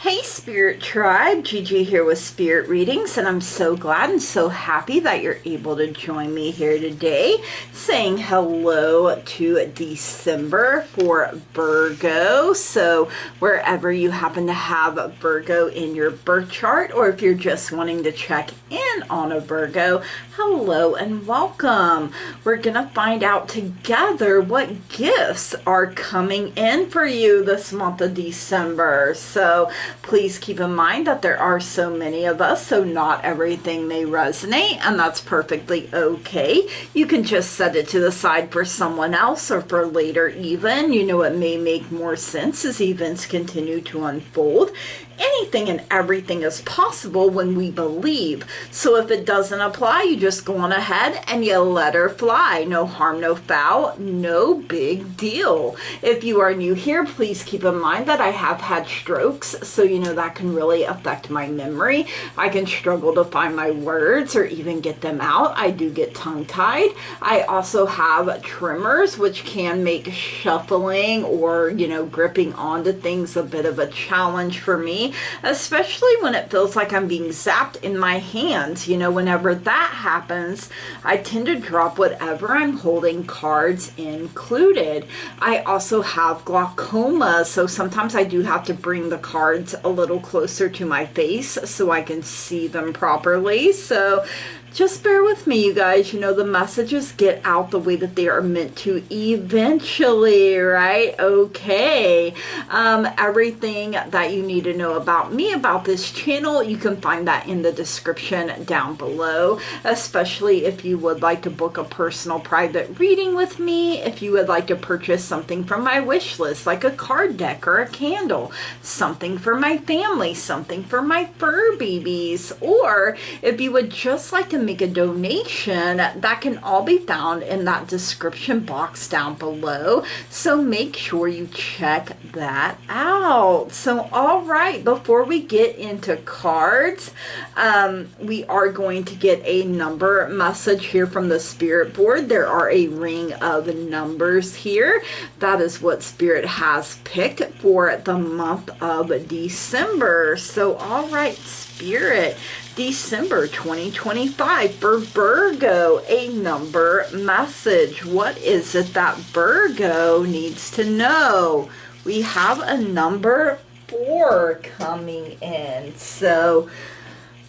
Hey Spirit Tribe, Gigi here with Spirit Readings, and I'm so glad and so happy that you're able to join me here today, saying hello to December for Virgo. So wherever you happen to have Virgo in your birth chart, or if you're just wanting to check in on a Virgo, hello and welcome. We're gonna find out together what gifts are coming in for you this month of December. So please keep in mind that there are so many of us, so not everything may resonate, and that's perfectly okay. You can just set it to the side for someone else or for later even. You know, it may make more sense as events continue to unfold. Anything and everything is possible when we believe. So if it doesn't apply, you just go on ahead and you let her fly. No harm, no foul, no big deal. If you are new here, please keep in mind that I have had strokes, so you know that can really affect my memory. I can struggle to find my words or even get them out. I do get tongue-tied. I also have tremors, which can make shuffling or, you know, gripping onto things a bit of a challenge for me, especially when it feels like I'm being zapped in my hands. You know, whenever that happens, I tend to drop whatever I'm holding, cards included. I also have glaucoma, so sometimes I do have to bring the cards a little closer to my face so I can see them properly. So just bear with me, you guys. You know, the messages get out the way that they are meant to eventually, right? Okay. Everything that you need to know about me, about this channel, you can find that in the description down below, especially if you would like to book a personal private reading with me, if you would like to purchase something from my wish list, like a card deck or a candle, something for my family, something for my fur babies, or if you would just like to make a donation, that can all be found in that description box down below. So make sure you check that out. So all right, before we get into cards, we are going to get a number message here from the spirit board. There are a ring of numbers here. That is what Spirit has picked for the month of December. So all right, Spirit, December 2025 for Virgo, a number message. What is it that Virgo needs to know? We have a number 4 coming in. So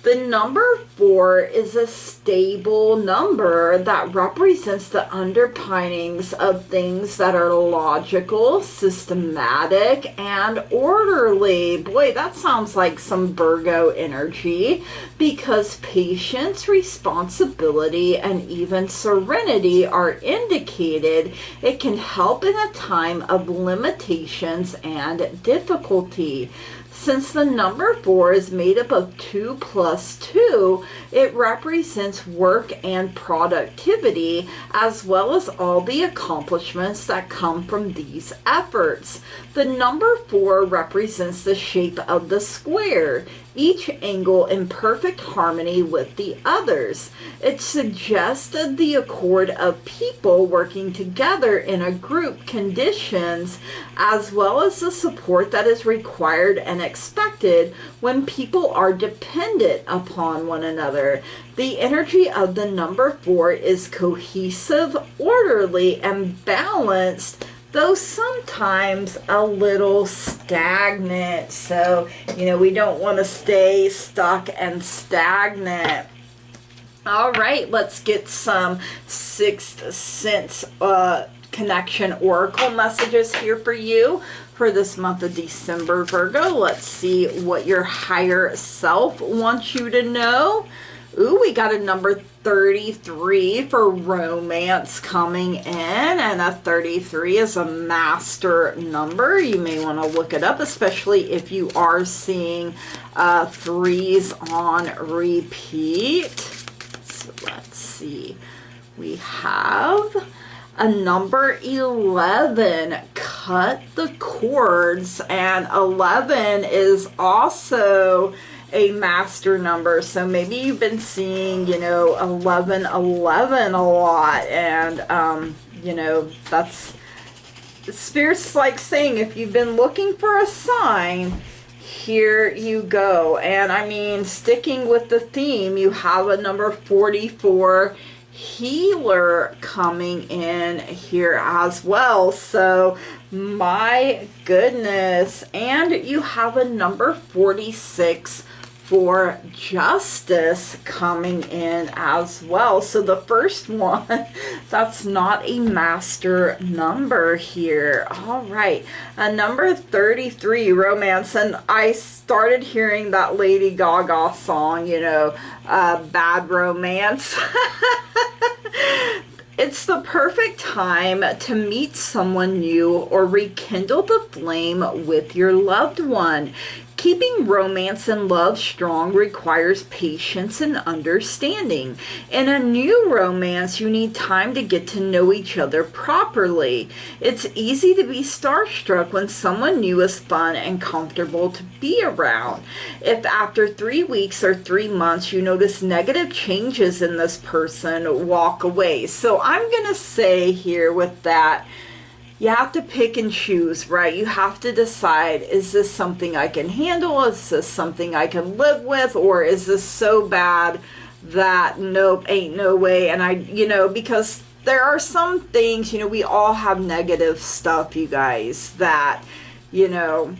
the number 4 is a stable number that represents the underpinnings of things that are logical, systematic, and orderly. Boy, that sounds like some Virgo energy, because patience, responsibility, and even serenity are indicated. It can help in a time of limitations and difficulty. Since the number 4 is made up of 2 plus 2, it represents work and productivity, as well as all the accomplishments that come from these efforts. The number 4 represents the shape of the square, each angle in perfect harmony with the others. It suggests the accord of people working together in a group conditions, as well as the support that is required and expected when people are dependent upon one another. The energy of the number 4 is cohesive, orderly, and balanced, though sometimes a little stagnant. So, you know, we don't want to stay stuck and stagnant. All right, let's get some Sixth Sense Connection Oracle messages here for you for this month of December, Virgo. Let's see what your higher self wants you to know. Ooh, we got a number 33 for romance coming in, and a 33 is a master number. You may want to look it up, especially if you are seeing 3s on repeat. So let's see. We have a number 11, cut the cords, and 11 is also a master number. So maybe you've been seeing, you know, 1111 a lot, and you know, that's Spirit's like saying, if you've been looking for a sign, here you go. And I mean, sticking with the theme, you have a number 44 healer coming in here as well. So my goodness. And you have a number 46 for justice coming in as well. So the first one, that's not a master number here. All right, a number 33, romance. And I started hearing that Lady Gaga song, you know, Bad Romance. It's the perfect time to meet someone new or rekindle the flame with your loved one. Keeping romance and love strong requires patience and understanding. In a new romance, you need time to get to know each other properly. It's easy to be starstruck when someone new is fun and comfortable to be around. If after 3 weeks or 3 months you notice negative changes in this person, walk away. So I'm going to say here with that, you have to pick and choose, right? You have to decide, is this something I can handle? Is this something I can live with? Or is this so bad that nope, ain't no way? And I, you know, because there are some things, you know, we all have negative stuff, you guys, that, you know,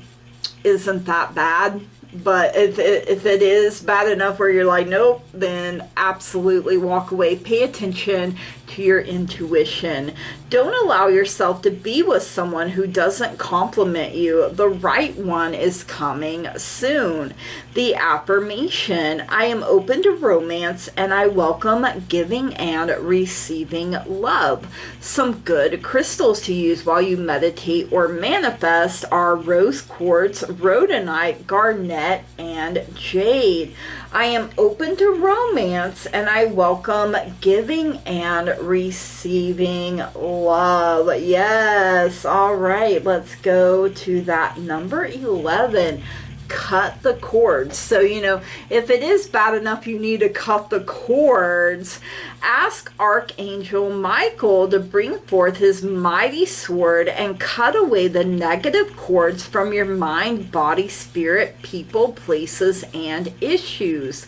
isn't that bad. But if it is bad enough where you're like, nope, then absolutely walk away. Pay attention to your intuition. Don't allow yourself to be with someone who doesn't compliment you. The right one is coming soon. The affirmation, I am open to romance and I welcome giving and receiving love. Some good crystals to use while you meditate or manifest are rose quartz, rhodonite, garnet, and jade. I am open to romance and I welcome giving and receiving love. Yes. All right. Let's go to that number 11. Cut the cords. So, you know, if it is bad enough you need to cut the cords, ask Archangel Michael to bring forth his mighty sword and cut away the negative cords from your mind, body, spirit, people, places, and issues.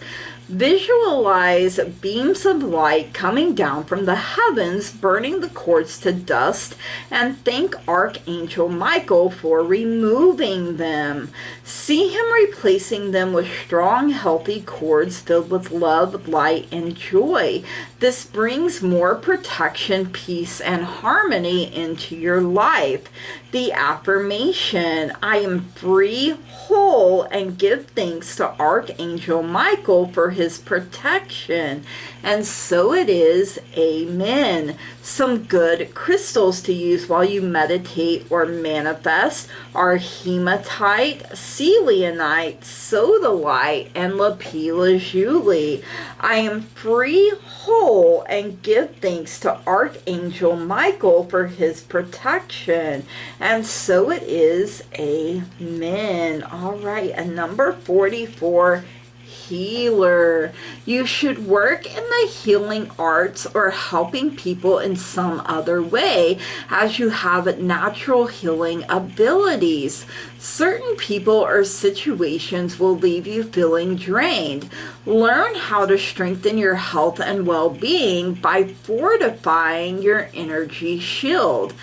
Visualize beams of light coming down from the heavens, burning the cords to dust, and thank Archangel Michael for removing them. See him replacing them with strong, healthy cords filled with love, light, and joy. This brings more protection, peace, and harmony into your life. The affirmation, I am free, whole, and give thanks to Archangel Michael for his protection. And so it is. Amen. Some good crystals to use while you meditate or manifest are hematite, selenite, sodalite, and lapis lazuli. I am free, whole, and give thanks to Archangel Michael for his protection. And so it is. Amen. All right, and number 44, healer. You should work in the healing arts or helping people in some other way, as you have natural healing abilities. Certain people or situations will leave you feeling drained. Learn how to strengthen your health and well-being by fortifying your energy shield.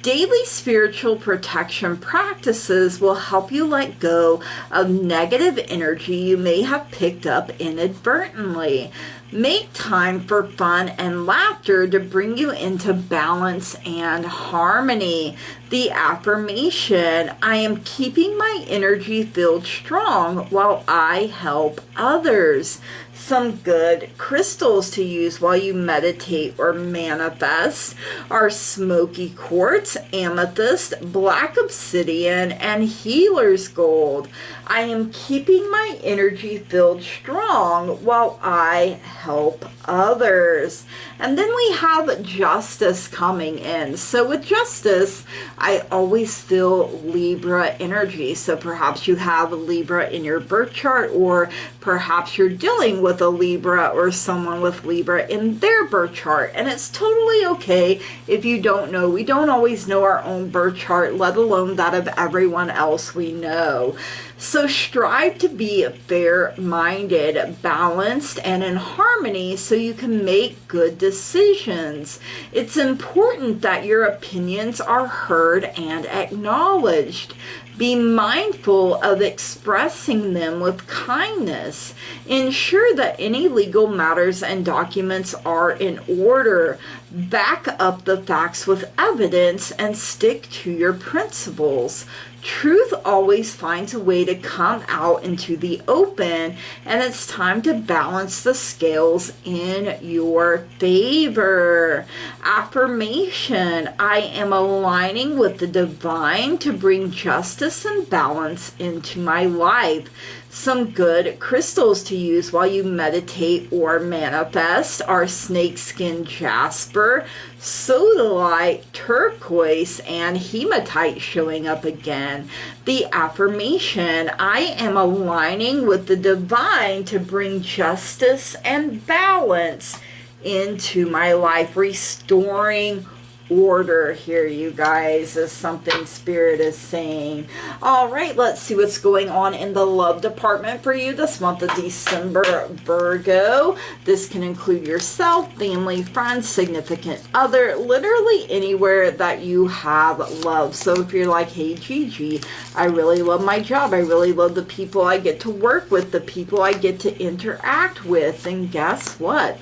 Daily spiritual protection practices will help you let go of negative energy you may have picked up inadvertently. Make time for fun and laughter to bring you into balance and harmony. The affirmation, I am keeping my energy field strong while I help others. Some good crystals to use while you meditate or manifest are smoky quartz, amethyst, black obsidian, and healer's gold. I am keeping my energy field strong while I help others. And then we have justice coming in. So with justice, I always feel Libra energy. So perhaps you have a Libra in your birth chart, or perhaps you're dealing with a Libra or someone with Libra in their birth chart. And it's totally okay if you don't know. We don't always know our own birth chart, let alone that of everyone else we know. So strive to be fair-minded, balanced, and in harmony so you can make good decisions. It's important that your opinions are heard and acknowledged. Be mindful of expressing them with kindness. Ensure that any legal matters and documents are in order. Back up the facts with evidence and stick to your principles. Truth always finds a way to come out into the open, and it's time to balance the scales in your favor. Affirmation: I am aligning with the divine to bring justice and balance into my life. Some good crystals to use while you meditate or manifest are snakeskin jasper, sodalite, turquoise, and hematite showing up again. The affirmation: I am aligning with the divine to bring justice and balance into my life. Restoring order here, you guys, is something Spirit is saying. All right, let's see what's going on in the love department for you this month of December, Virgo. This can include yourself, family, friends, significant other, literally anywhere that you have love. So if you're like, hey Gigi, I really love my job, I really love the people I get to work with, the people I get to interact with, and guess what?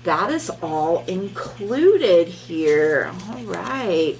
That is all included here. All right.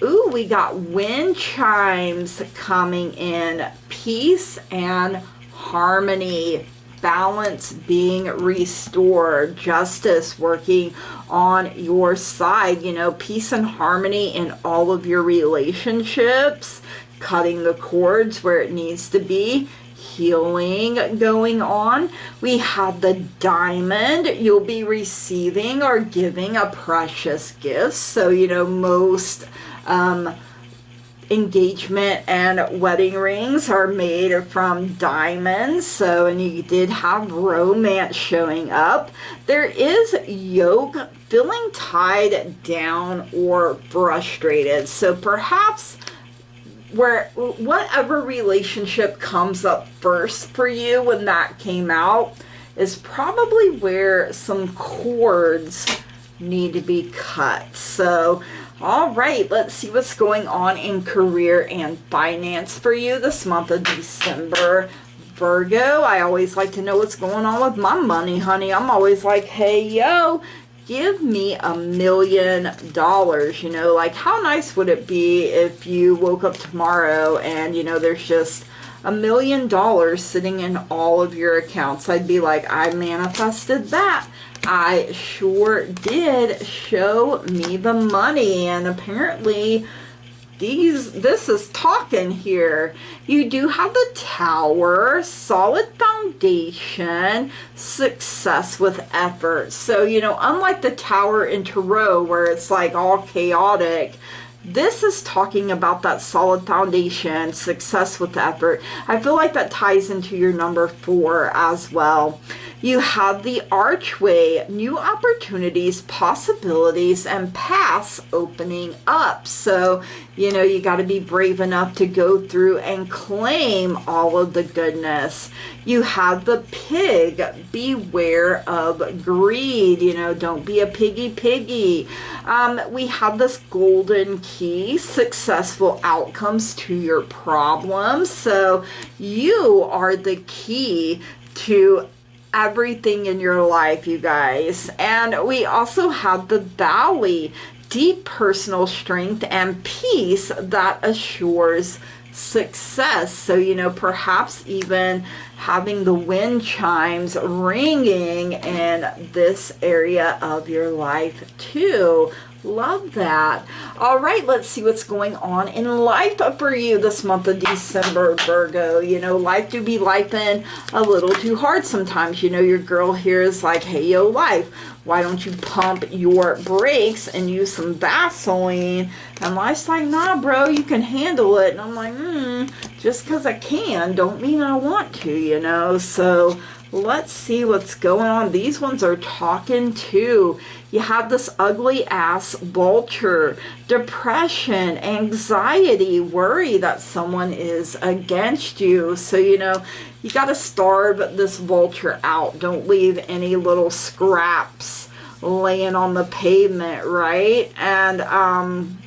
Ooh, we got wind chimes coming in. Peace and harmony. Balance being restored. Justice working on your side. You know, peace and harmony in all of your relationships. Cutting the cords where it needs to be. Healing going on. We have the diamond. You'll be receiving or giving a precious gift. So, you know, most engagement and wedding rings are made from diamonds. So, and you did have romance showing up. There is yoke, feeling tied down or frustrated. So perhaps whatever relationship comes up first for you when that came out is probably where some cords need to be cut. So, all right, let's see what's going on in career and finance for you this month of December, Virgo. I always like to know what's going on with my money, honey. I'm always like, hey, yo, give me $1 million. You know, like how nice would it be if you woke up tomorrow and, you know, there's just $1 million sitting in all of your accounts. I'd be like, I manifested that. I sure did. Show me the money. And apparently this is talking here. You do have the Tower, solid foundation, success with effort. So, you know, unlike the Tower in Tarot where it's like all chaotic, this is talking about that solid foundation, success with effort. I feel like that ties into your number 4 as well. You have the archway, new opportunities, possibilities, and paths opening up. So, you know, you got to be brave enough to go through and claim all of the goodness. You have the pig, beware of greed. You know, don't be a piggy. We have this golden key, successful outcomes to your problems. So you are the key to everything in your life, you guys. And we also have the valley, deep personal strength and peace that assures success. So, you know, perhaps even having the wind chimes ringing in this area of your life too. Love that. All right, let's see what's going on in life for you this month of December, Virgo. You know, life do be lifing a little too hard sometimes. You know, your girl here is like, hey, yo, life, why don't you pump your brakes and use some Vaseline? And life's like, nah, bro, you can handle it. And I'm like, just because I can don't mean I want to, you know. So Let's see what's going on. These ones are talking too. You have this ugly ass vulture, depression, anxiety, worry that someone is against you. So, you know, you got to starve this vulture out. Don't leave any little scraps laying on the pavement, right? And,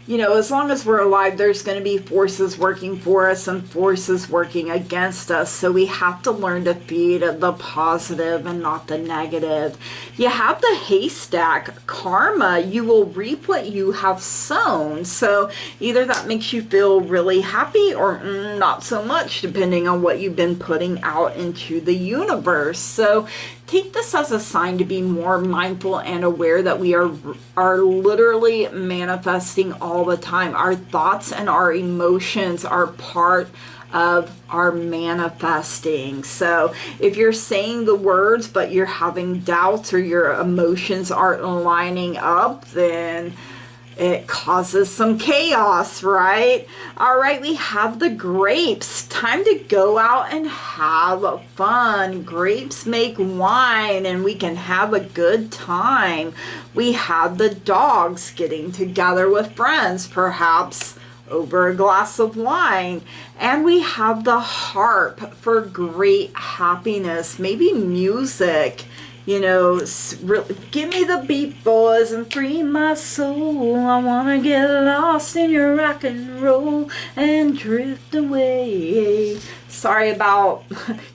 you know, as long as we're alive, there's going to be forces working for us and forces working against us. So we have to learn to feed the positive and not the negative. You have the haystack karma. You will reap what you have sown. So either that makes you feel really happy or not so much, depending on what you've been putting out into the universe. So take this as a sign to be more mindful and aware that we are literally manifesting all the time. Our thoughts and our emotions are part of our manifesting. So if you're saying the words but you're having doubts or your emotions aren't lining up, then it causes some chaos, right? All right, we have the grapes. Time to go out and have fun. Grapes make wine and we can have a good time. We have the dogs getting together with friends, perhaps over a glass of wine. And we have the harp for great happiness, maybe music. You know, give me the beat, boys, and free my soul. I want to get lost in your rock and roll and drift away. Sorry about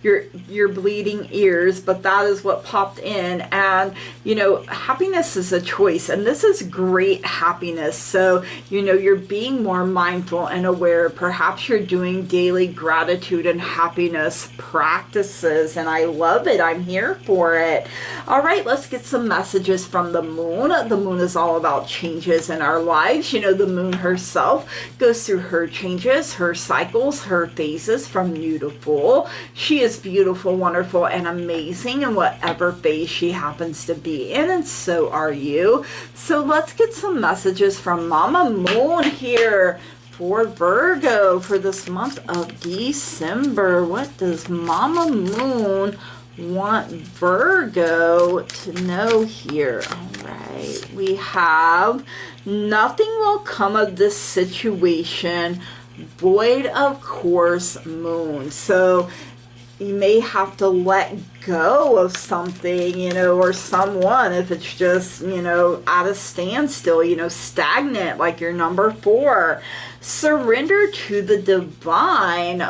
your bleeding ears, but that is what popped in. And, you know, happiness is a choice, and this is great happiness. So, you know, you're being more mindful and aware. Perhaps you're doing daily gratitude and happiness practices, and I love it. I'm here for it. All right, let's get some messages from the moon. The moon is all about changes in our lives. You know, the moon herself goes through her changes, her cycles, her phases from new to full. She is beautiful, wonderful, and amazing in whatever phase she happens to be in, and so are you. So let's get some messages from Mama Moon here for Virgo for this month of December. What does Mama Moon want Virgo to know here? All right, we have nothing will come of this situation void of course moon. So you may have to let go of something, you know, or someone if it's just, you know, at a standstill, you know, stagnant, like your number 4. Surrender to the divine.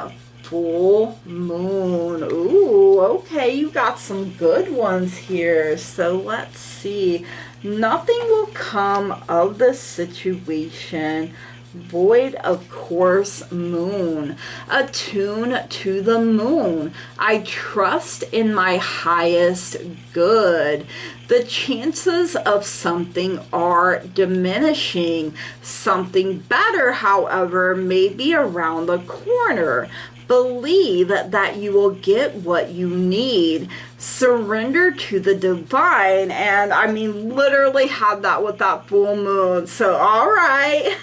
Full moon. Ooh, okay, you got some good ones here. So let's see. Nothing will come of the situation void of course moon. Attune to the moon. I trust in my highest good. The chances of something are diminishing. Something better, however, may be around the corner. Believe that you will get what you need. Surrender to the divine. And I mean, literally had that with that full moon. So, all right.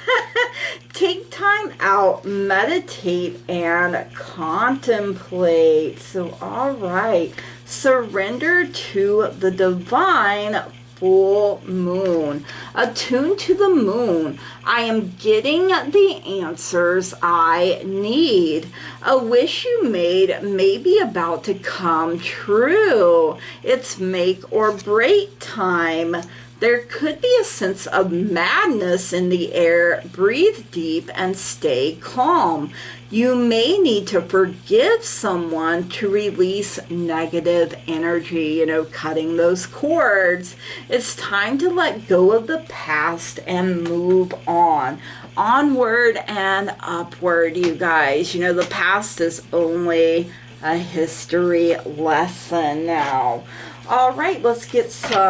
Take time out, meditate, and contemplate. So, all right. Surrender to the divine. Full moon. Attune to the moon. I am getting the answers I need. A wish you made may be about to come true. It's make or break time. There could be a sense of madness in the air. Breathe deep and stay calm. You may need to forgive someone to release negative energy, you know, cutting those cords. It's time to let go of the past and move on. Onward and upward, you guys. You know, the past is only a history lesson now. All right, let's get some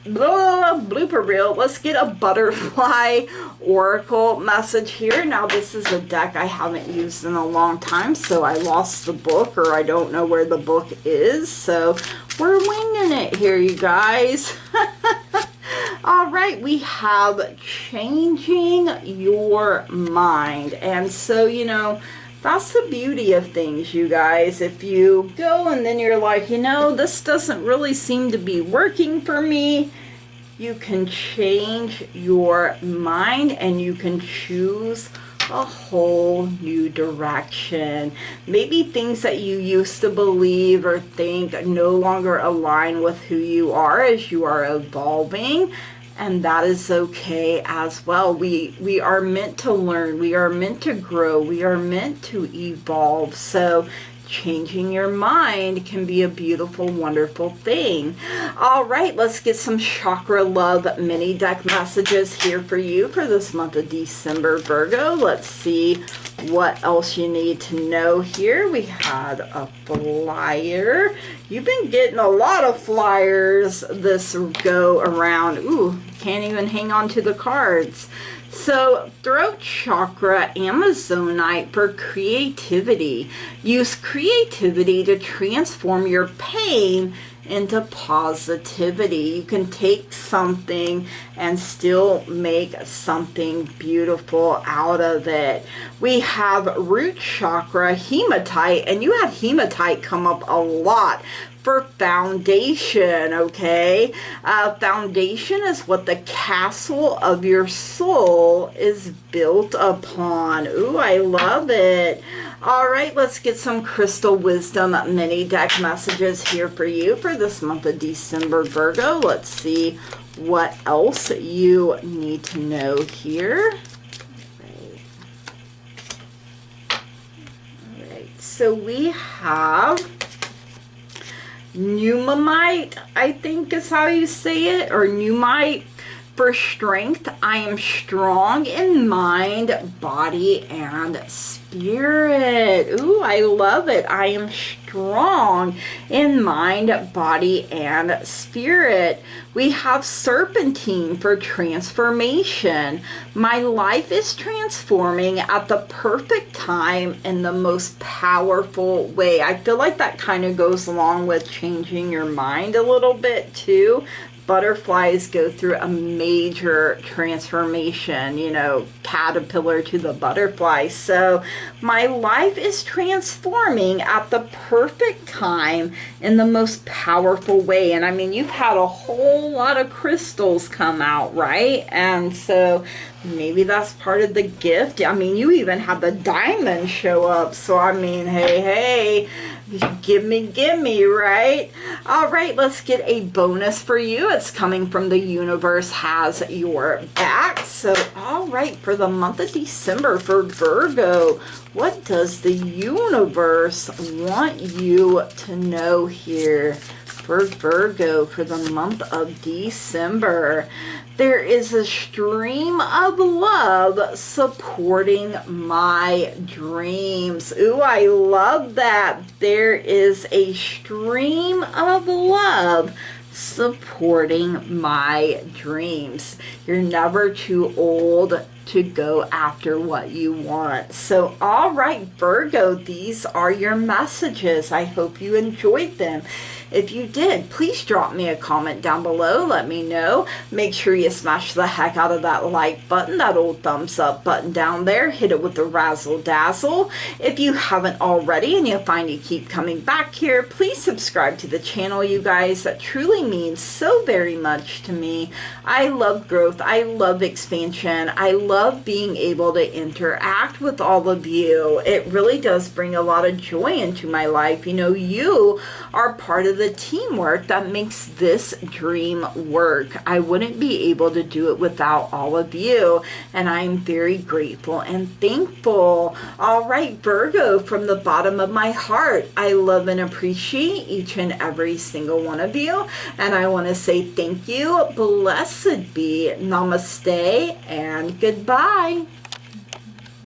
blooper reel. Let's get a butterfly oracle message here. Now, this is a deck I haven't used in a long time, so I lost the book, or I don't know where the book is. So we're winging it here, you guys. All right, we have changing your mind. And so, you know, That's the beauty of things, you guys. If you go and then you're like, you know, this doesn't really seem to be working for me, you can change your mind and you can choose a whole new direction. Maybe things that you used to believe or think no longer align with who you are as you are evolving. And that is okay as well. We are meant to learn. We are meant to grow. We are meant to evolve. So changing your mind can be a beautiful, wonderful thing. All right, let's get some chakra love mini deck messages here for you for this month of December, Virgo. Let's see what else you need to know here. We had a flyer. You've been getting a lot of flyers this go around. Ooh, can't even hang on to the cards. So, throat chakra, Amazonite for creativity. Use creativity to transform your pain into positivity. You can take something and still make something beautiful out of it. We have root chakra, hematite, and you had hematite come up a lot for foundation, okay? Foundation is what the castle of your soul is built upon. Ooh, I love it. All right, let's get some crystal wisdom mini deck messages here for you for this month of December, Virgo. Let's see what else you need to know here. All right, so we have pneumamite, I think is how you say it, or pneumite for strength. I am strong in mind, body, and spirit. Ooh, I love it. I am strong in mind, body, and spirit. We have serpentine for transformation. My life is transforming at the perfect time in the most powerful way. I feel like that kind of goes along with changing your mind a little bit too. Butterflies go through a major transformation, you know, caterpillar to the butterfly. So my life is transforming at the perfect time in the most powerful way. And I mean, you've had a whole lot of crystals come out, right? And so maybe that's part of the gift. I mean, you even had the diamond show up. So I mean, hey, give me, right? All right, let's get a bonus for you. It's coming from the universe has your back. So, all right, for the month of December for Virgo, what does the universe want you to know here for Virgo for the month of December? There is a stream of love supporting my dreams. Ooh, I love that. There is a stream of love supporting my dreams. You're never too old to go after what you want. So, all right, Virgo, these are your messages. I hope you enjoyed them. If you did, please drop me a comment down below. Let me know. Make sure you smash the heck out of that like button, that old thumbs up button down there. Hit it with the razzle dazzle. If you haven't already and you find you keep coming back here, please subscribe to the channel, you guys. That truly means so very much to me. I love growth. I love expansion. I love being able to interact with all of you. It really does bring a lot of joy into my life. You know, you are part of the teamwork that makes this dream work. I wouldn't be able to do it without all of you, and I'm very grateful and thankful. All right, Virgo, from the bottom of my heart, I love and appreciate each and every single one of you, and I want to say thank you, blessed be, namaste, and goodbye.